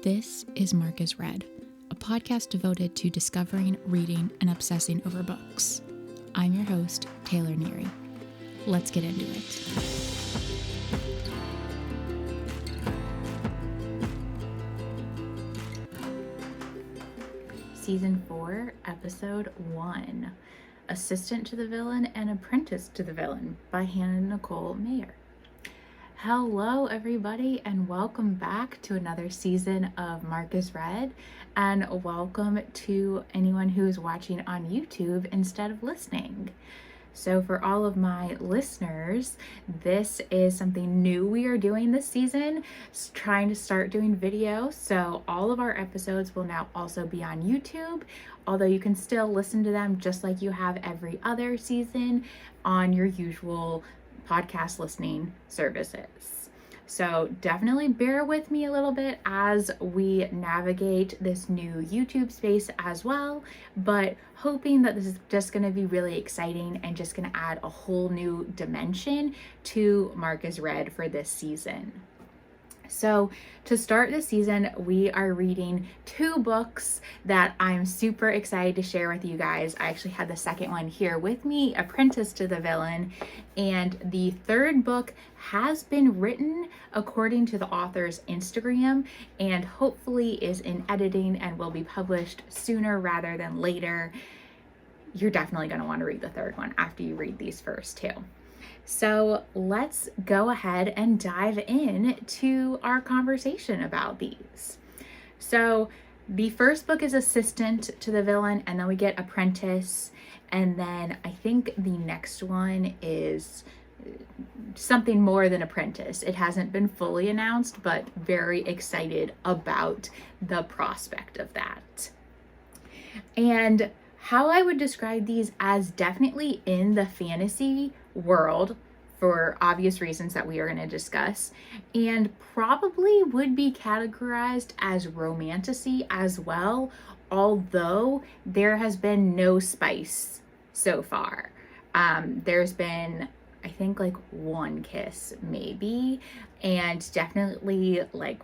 This is Marcus Read, a podcast devoted to discovering, reading, and obsessing over books. I'm your host, Taylor Neary. Let's get into it. Season 4, Episode 1, Assistant to the Villain and Apprentice to the Villain by Nicole Maehrer. Hello everybody, and welcome back to another season of Marcus Read, and welcome to anyone who's watching on YouTube instead of listening. So for all of my listeners, this is something new we are doing this season, trying to start doing video. So all of our episodes will now also be on YouTube, although you can still listen to them just like you have every other season on your usual podcast listening services. So definitely bear with me a little bit as we navigate this new YouTube space as well, but hoping that this is just going to be really exciting and just going to add a whole new dimension to Marcus Read for this season. So to start this season, we are reading 2 books that I'm super excited to share with you guys. I actually had the second one here with me, Apprentice to the Villain, and the third book has been written according to the author's Instagram and hopefully is in editing and will be published sooner rather than later. You're definitely going to want to read the third one after you read these first 2. So let's go ahead and dive in to our conversation about these. So the first book is Assistant to the Villain, and then we get Apprentice, and then I think the next one is something more than Apprentice. It hasn't been fully announced, but very excited about the prospect of that. And how I would describe these as definitely in the fantasy world for obvious reasons that we are going to discuss, and probably would be categorized as romantasy as well, although there has been no spice so far. There's been, I think, like 1 kiss maybe, and definitely like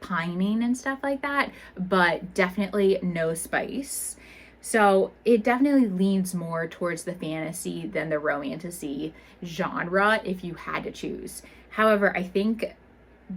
pining and stuff like that, but definitely no spice. So it definitely leans more towards the fantasy than the romantasy genre if you had to choose. However, I think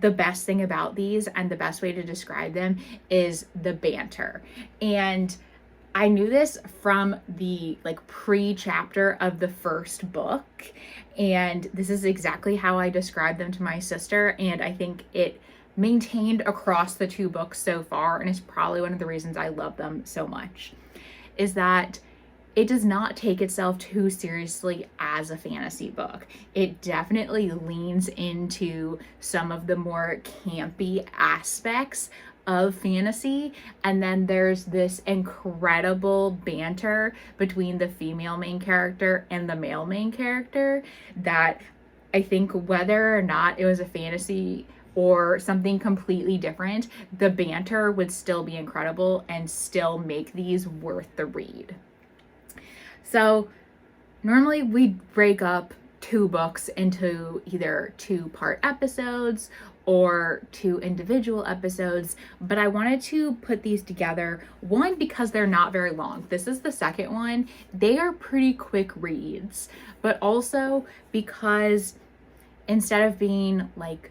the best thing about these and the best way to describe them is the banter. And I knew this from the pre-chapter of the first book, and this is exactly how I described them to my sister, and I think it maintained across the 2 books so far, and it's probably one of the reasons I love them so much, is that it does not take itself too seriously as a fantasy book. It definitely leans into some of the more campy aspects of fantasy, and then there's this incredible banter between the female main character and the male main character that I think whether or not it was a fantasy or something completely different, the banter would still be incredible and still make these worth the read. So normally we break up 2 books into either 2-part episodes or 2 individual episodes, but I wanted to put these together, one, because they're not very long. This is the second one. They are pretty quick reads, but also because instead of being like,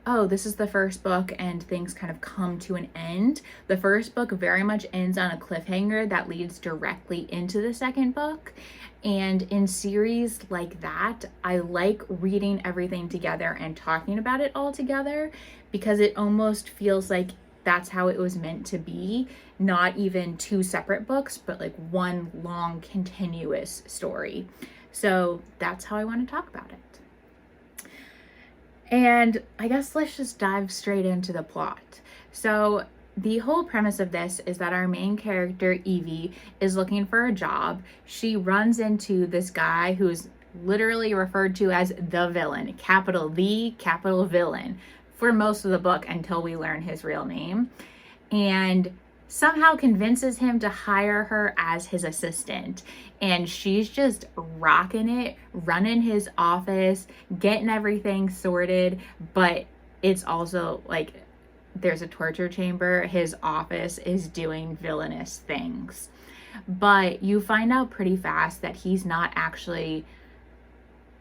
oh, this is the first book and things kind of come to an end, the first book very much ends on a cliffhanger that leads directly into the second book. And in series like that, I like reading everything together and talking about it all together, because it almost feels like that's how it was meant to be, not even 2 separate books, but like one long continuous story. So that's how I want to talk about it. And I guess let's just dive straight into the plot. So the whole premise of this is that our main character, Evie, is looking for a job. She runs into this guy who's literally referred to as the villain, capital V, capital villain, for most of the book until we learn his real name, and somehow convinces him to hire her as his assistant. And she's just rocking it, running his office, getting everything sorted, but it's also like there's a torture chamber. His office is doing villainous things. But you find out pretty fast that he's not actually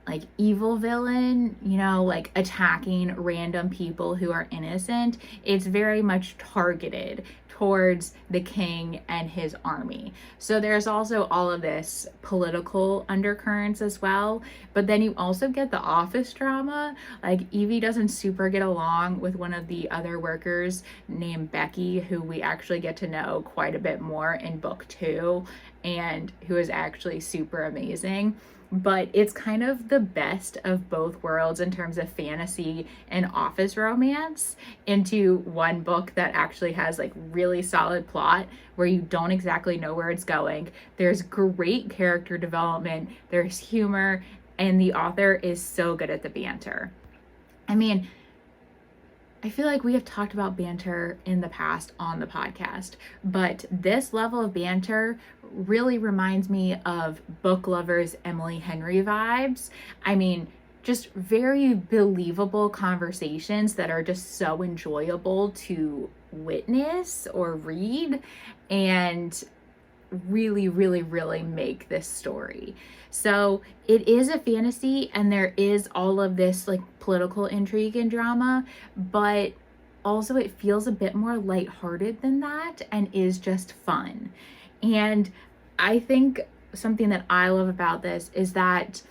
like evil villain, you know, like attacking random people who are innocent. It's very much targeted towards the king and his army. So there's also all of this political undercurrents as well. But then you also get the office drama. Like Evie doesn't super get along with one of the other workers named Becky, who we actually get to know quite a bit more in book 2, and who is actually super amazing. But it's kind of the best of both worlds in terms of fantasy and office romance into one book that actually has like really solid plot where you don't exactly know where it's going. There's great character development, there's humor, and the author is so good at the banter. I mean, I feel like we have talked about banter in the past on the podcast, but this level of banter really reminds me of Book Lovers Emily Henry vibes. I mean, just very believable conversations that are just so enjoyable to witness or read, and really, really, really make this story. So it is a fantasy, and there is all of this like political intrigue and drama, but also it feels a bit more lighthearted than that and is just fun. And I think something that I love about this is that,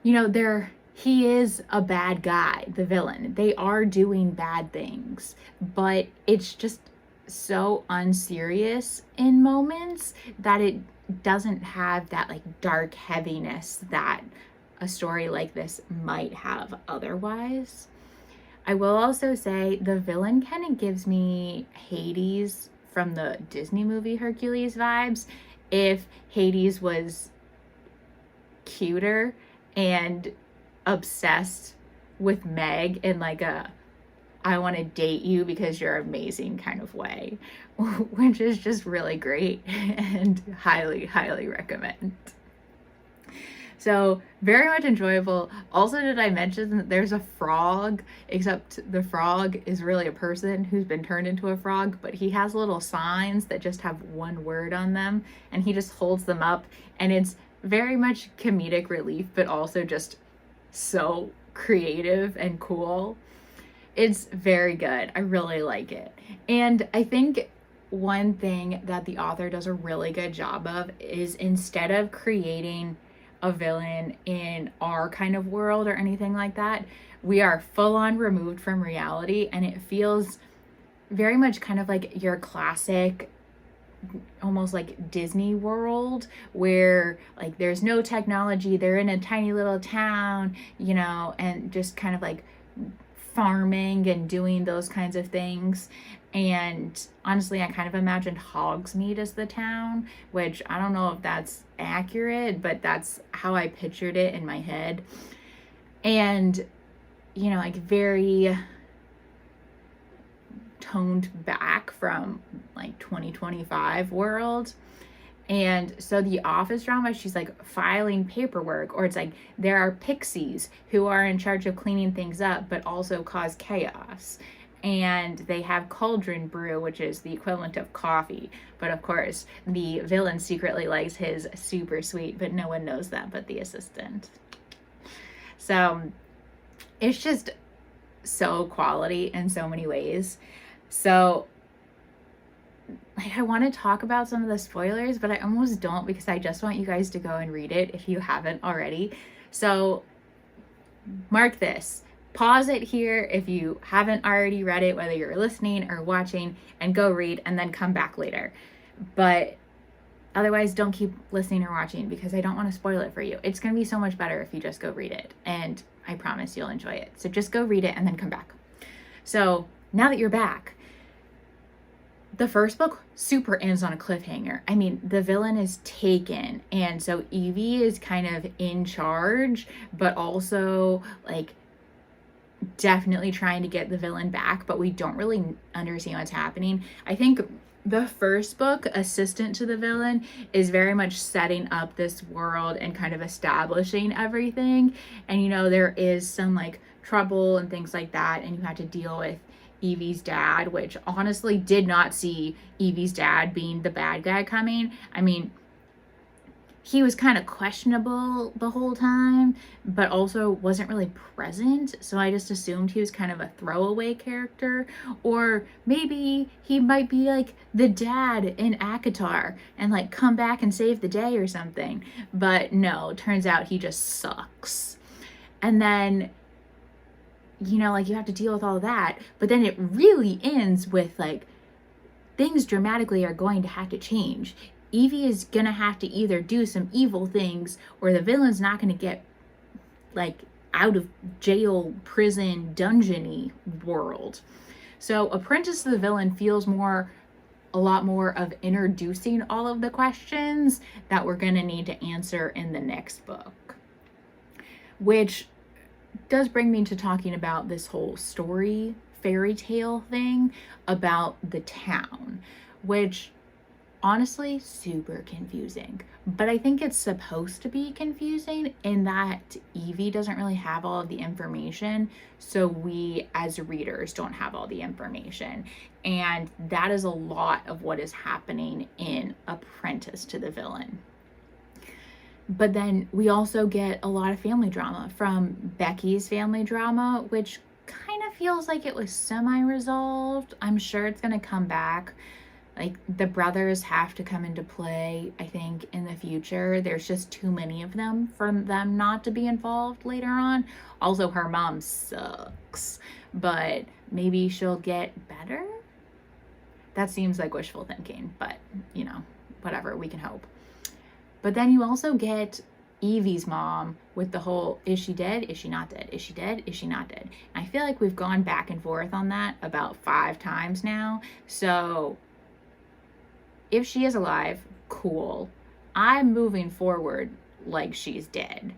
you know, he is a bad guy, the villain. They are doing bad things, but it's just so unserious in moments that it doesn't have that like dark heaviness that a story like this might have otherwise. I will also say the villain kind of gives me Hades from the Disney movie Hercules vibes. If Hades was cuter and obsessed with Meg in like a I want to date you because you're amazing kind of way, which is just really great and highly, highly recommend. So very much enjoyable. Also, did I mention that there's a frog, except the frog is really a person who's been turned into a frog, but he has little signs that just have one word on them, and he just holds them up, and it's very much comedic relief, but also just so creative and cool. It's very good. I really like it. And I think one thing that the author does a really good job of is, instead of creating a villain in our kind of world or anything like that, we are full on removed from reality, and it feels very much kind of like your classic, almost like Disney World, where like there's no technology, they're in a tiny little town, you know, and just kind of like farming and doing those kinds of things. And honestly, I kind of imagined Hogsmeade as the town, which I don't know if that's accurate, but that's how I pictured it in my head. And, you know, like very toned back from like 2025 world. And so the office drama, she's like filing paperwork, or it's like there are pixies who are in charge of cleaning things up but also cause chaos, and they have cauldron brew, which is the equivalent of coffee, but of course the villain secretly likes his super sweet, but no one knows that but the assistant. So it's just so quality in so many ways. So like, I want to talk about some of the spoilers, but I almost don't, because I just want you guys to go and read it if you haven't already. So mark this, pause it here if you haven't already read it, whether you're listening or watching, and go read and then come back later. But otherwise, don't keep listening or watching, because I don't want to spoil it for you. It's going to be so much better if you just go read it, and I promise you'll enjoy it. So just go read it and then come back. So now that you're back, the first book super ends on a cliffhanger. I mean, the villain is taken, and so Evie is kind of in charge, but also like definitely trying to get the villain back, but we don't really understand what's happening. I think the first book, Assistant to the Villain, is very much setting up this world and kind of establishing everything. And, you know, there is some like trouble and things like that, and you had to deal with Evie's dad, which honestly did not see Evie's dad being the bad guy coming. I mean, he was kind of questionable the whole time, but also wasn't really present. So I just assumed he was kind of a throwaway character. Or maybe he might be like the dad in ACOTAR and like come back and save the day or something. But no, turns out he just sucks. And then, you know, like you have to deal with all that. But then it really ends with like things dramatically are going to have to change. Evie is gonna have to either do some evil things or the villain's not gonna get like out of jail, prison, dungeon-y world. So Apprentice to the Villain feels a lot more of introducing all of the questions that we're gonna need to answer in the next book. Which does bring me to talking about this whole story fairy tale thing about the town, which honestly super confusing. But I think it's supposed to be confusing in that Evie doesn't really have all of the information, so we as readers don't have all the information. And that is a lot of what is happening in Apprentice to the Villain. But then we also get a lot of family drama from Becky's family drama, which kind of feels like it was semi-resolved. I'm sure it's going to come back. Like, the brothers have to come into play, I think, in the future. There's just too many of them for them not to be involved later on. Also, her mom sucks, but maybe she'll get better? That seems like wishful thinking, but, you know, whatever, we can hope. But then you also get Evie's mom with the whole, is she dead? Is she not dead? Is she dead? Is she not dead? And I feel like we've gone back and forth on that about 5 times now. So if she is alive, cool. I'm moving forward like she's dead.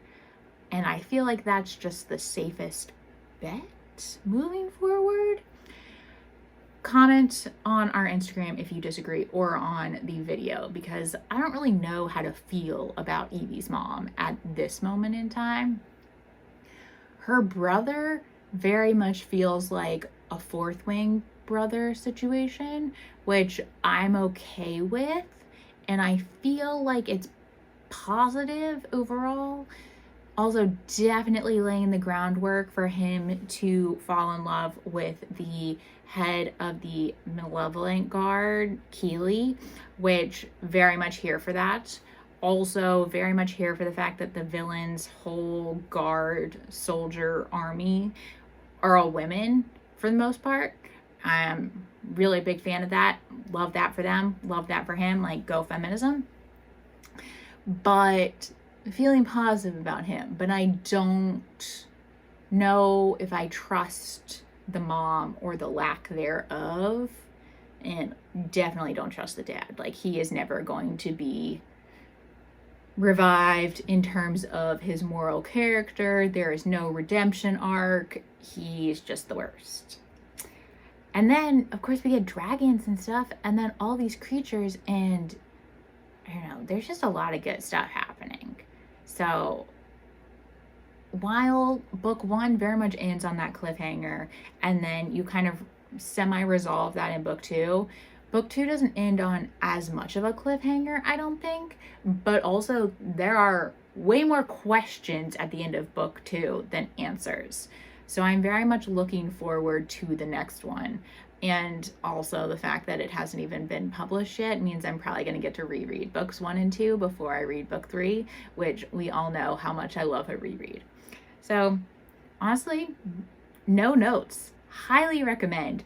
And I feel like that's just the safest bet moving forward. Comment on our Instagram if you disagree or on the video, because I don't really know how to feel about Evie's mom at this moment in time. Her brother very much feels like a fourth wing brother situation, which I'm okay with, and I feel like it's positive overall. Also, definitely laying the groundwork for him to fall in love with the head of the Malevolent Guard, Keeley, which very much here for that. Also, very much here for the fact that the villain's whole guard, soldier, army are all women for the most part. I'm really a big fan of that. Love that for them. Love that for him. Like, go feminism. But feeling positive about him. But I don't know if I trust the mom or the lack thereof. And definitely don't trust the dad. Like, he is never going to be revived in terms of his moral character. There is no redemption arc. He's just the worst. And then, of course, we get dragons and stuff, and then all these creatures, and I don't know, there's just a lot of good stuff happening. So, while book 1 very much ends on that cliffhanger, and then you kind of semi-resolve that in book 2, book 2 doesn't end on as much of a cliffhanger, I don't think, but also there are way more questions at the end of book 2 than answers. So I'm very much looking forward to the next one. And also the fact that it hasn't even been published yet means I'm probably going to get to reread books 1 and 2 before I read book 3, which we all know how much I love a reread. So honestly, no notes. Highly recommend.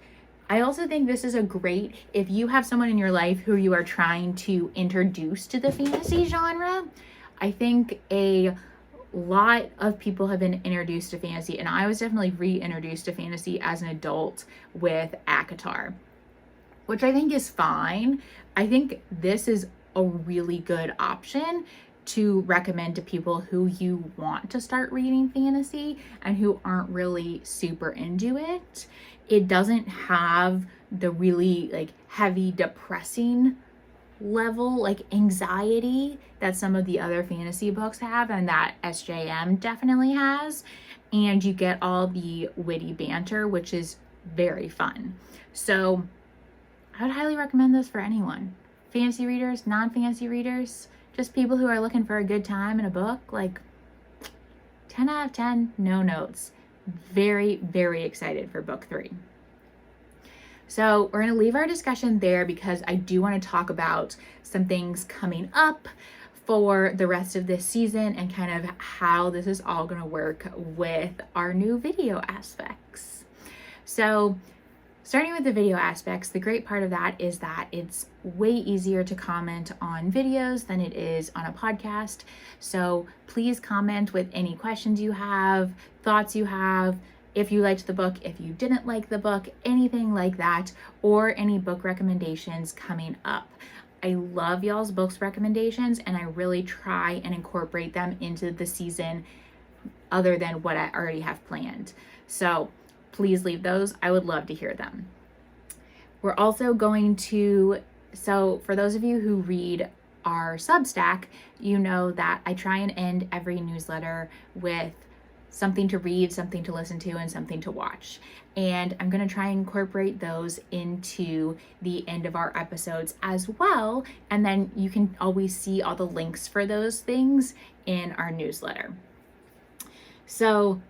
I also think this is a great, if you have someone in your life who you are trying to introduce to the fantasy genre, I think a lot of people have been introduced to fantasy, and I was definitely reintroduced to fantasy as an adult with ACOTAR, which I think is fine. I think this is a really good option to recommend to people who you want to start reading fantasy and who aren't really super into it. It doesn't have the really like heavy depressing level, like anxiety that some of the other fantasy books have, and that SJM definitely has. and you get all the witty banter, which is very fun. So I would highly recommend this for anyone. Fantasy readers, non-fantasy readers, just people who are looking for a good time in a book. Like 10 out of 10, no notes. Very, very excited for book 3. So we're going to leave our discussion there because I do want to talk about some things coming up for the rest of this season and kind of how this is all going to work with our new video aspects. So starting with the video aspects, the great part of that is that it's way easier to comment on videos than it is on a podcast. So please comment with any questions you have, thoughts you have, if you liked the book, if you didn't like the book, anything like that, or any book recommendations coming up. I love y'all's books recommendations, and I really try and incorporate them into the season other than what I already have planned. So please leave those. I would love to hear them. We're also going to, so for those of you who read our Substack, you know that I try and end every newsletter with something to read, something to listen to, and something to watch. And I'm going to try and incorporate those into the end of our episodes as well. And then you can always see all the links for those things in our newsletter. So,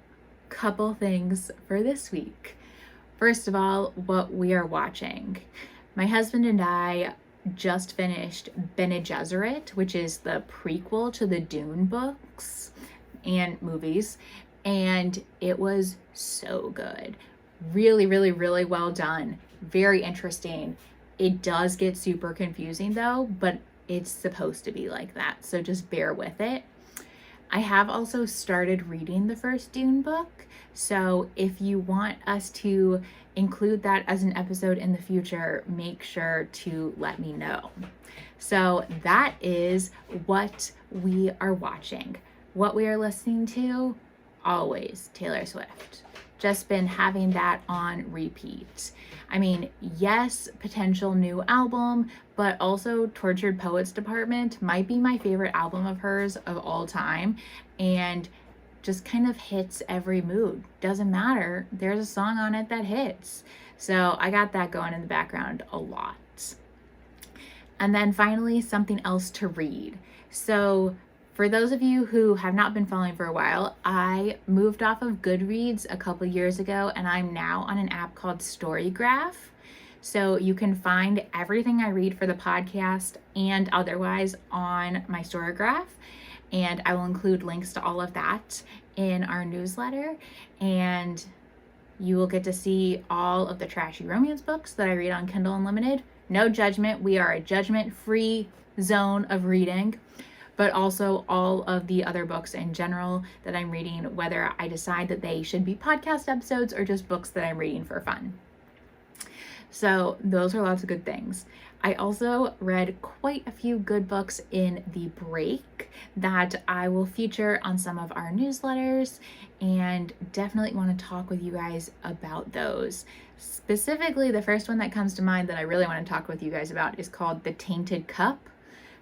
couple things for this week. First of all, what we are watching. My husband and I just finished Bene Gesserit, which is the prequel to the Dune books and movies. And it was so good. Really, really, really well done. Very interesting. It does get super confusing though, but it's supposed to be like that. So just bear with it. I have also started reading the first Dune book. So if you want us to include that as an episode in the future, make sure to let me know. So that is what we are watching. What we are listening to, always Taylor Swift. Just been having that on repeat. I mean, yes, potential new album, but also Tortured Poets Department might be my favorite album of hers of all time, and just kind of hits every mood. Doesn't matter, there's a song on it that hits. So I got that going in the background a lot. And then finally, something else to read. So for those of you who have not been following for a while, I moved off of Goodreads a couple years ago, and I'm now on an app called Storygraph. So you can find everything I read for the podcast and otherwise on my Storygraph. And I will include links to all of that in our newsletter. And you will get to see all of the trashy romance books that I read on Kindle Unlimited. No judgment. We are a judgment-free zone of reading. But also all of the other books in general that I'm reading, whether I decide that they should be podcast episodes or just books that I'm reading for fun. So those are lots of good things. I also read quite a few good books in the break that I will feature on some of our newsletters, and definitely want to talk with you guys about those. Specifically, the first one that comes to mind that I really want to talk with you guys about is called The Tainted Cup.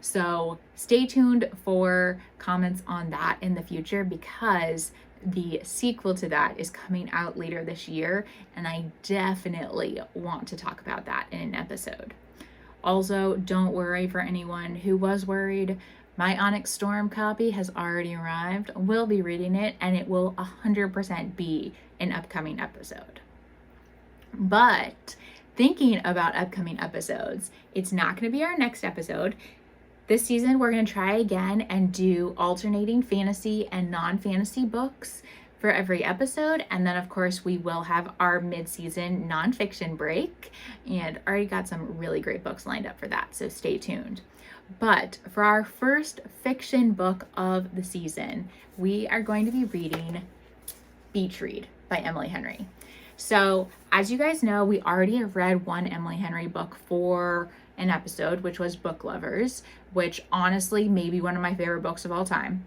So stay tuned for comments on that in the future, because the sequel to that is coming out later this year, and I definitely want to talk about that in an episode. Also, don't worry for anyone who was worried. My Onyx Storm copy has already arrived. We'll be reading it, and it will 100% be an upcoming episode. But thinking about upcoming episodes, it's not going to be our next episode. This season, we're going to try again and do alternating fantasy and non-fantasy books for every episode. And then, of course, we will have our mid-season nonfiction break, and already got some really great books lined up for that, so stay tuned. But for our first fiction book of the season, we are going to be reading Beach Read by Emily Henry. So, as you guys know, we already have read one Emily Henry book for an episode, which was Book Lovers, which honestly may be one of my favorite books of all time.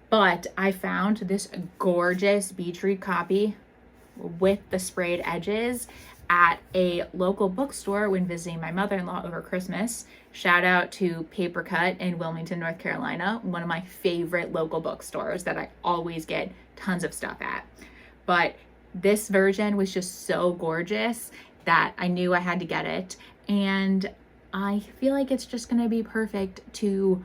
But I found this gorgeous Beach Read copy with the sprayed edges at a local bookstore when visiting my mother-in-law over Christmas. Shout out to Paper Cut in Wilmington, North Carolina, one of my favorite local bookstores that I always get tons of stuff at. But this version was just so gorgeous that I knew I had to get it. And I feel like it's just gonna be perfect to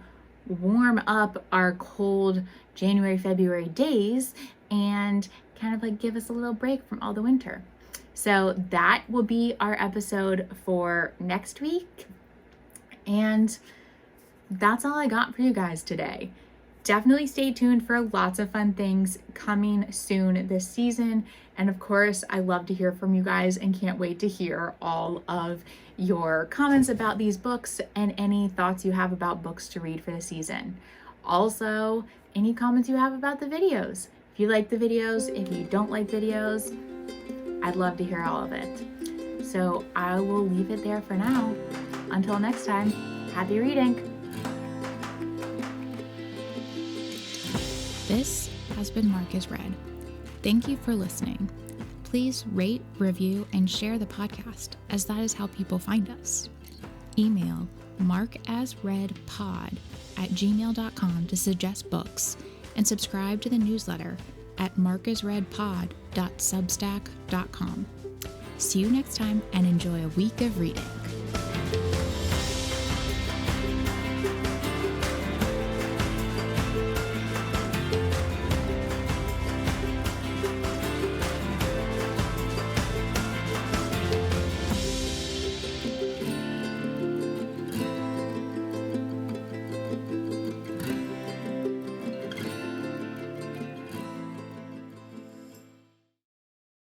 warm up our cold January, February days and kind of like give us a little break from all the winter. So that will be our episode for next week. And that's all I got for you guys today. Definitely stay tuned for lots of fun things coming soon this season. And of course, I love to hear from you guys and can't wait to hear all of your comments about these books and any thoughts you have about books to read for the season. Also, any comments you have about the videos. If you like the videos, if you don't like videos, I'd love to hear all of it. So I will leave it there for now. Until next time, happy reading. This has been Mark is Read. Thank you for listening. Please rate, review, and share the podcast, as that is how people find us. Email markasreadpod@gmail.com to suggest books, and subscribe to the newsletter at markasreadpod.substack.com. See you next time and enjoy a week of reading.